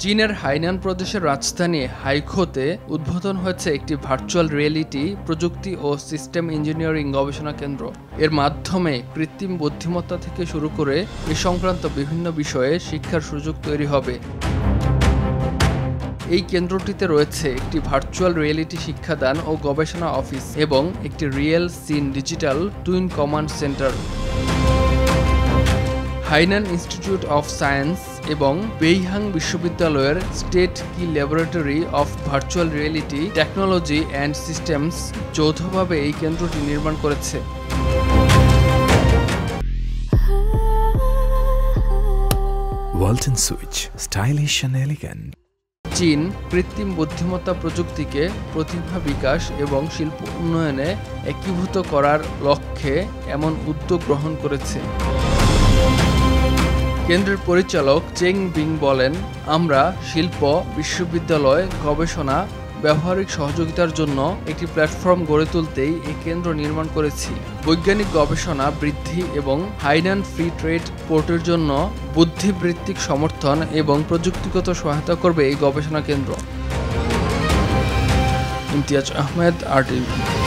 চীনের হাইনান প্রদেশের রাজধানী হাইখোতে উদ্বোধন হয়েছে একটি ভার্চুয়াল রিয়েলিটি প্রযুক্তি ও সিস্টেম ইঞ্জিনিয়ারিং গবেষণা কেন্দ্র। এর মাধ্যমে কৃত্রিম বুদ্ধিমত্তা থেকে শুরু করে এ সংক্রান্ত বিভিন্ন বিষয়ে শিক্ষার সুযোগ তৈরি হবে। এই কেন্দ্রটিতে রয়েছে একটি ভার্চুয়াল রিয়েলিটি শিক্ষাদান ও গবেষণা অফিস এবং একটি real scene digital twin command centre. Hainan institute of science এবং বেইহাং বিশ্ববিদ্যালয়ের state key laboratory of virtual reality technology and systems যৌথভাবে এই কেন্দ্রটি নির্মাণ করেছে। Walton switch, stylish and elegant. চীন কৃত্রিম বুদ্ধিমত্তা প্রযুক্তিকে প্রতিভা বিকাশ এবং শিল্প উন্নয়নে একীভূত করার লক্ষ্যে এমন উদ্যোগ গ্রহণ করেছে। কেন্দ্রের পরিচালক চেং বিং বলেন, আমরা শিল্প, বিশ্ববিদ্যালয়, গবেষণা, ব্যবহারিক সহযোগিতার জন্য একটি প্ল্যাটফর্ম গড়ে তুলতেই এই কেন্দ্র নির্মাণ করেছি। বৈজ্ঞানিক গবেষণা বৃদ্ধি এবং হাইনান ফ্রি ট্রেড পোর্টের জন্য বুদ্ধিবৃত্তিক সমর্থন এবং প্রযুক্তিগত সহায়তা করবে এই গবেষণা কেন্দ্র। ইমতিয়াজ আহমেদ, RTV।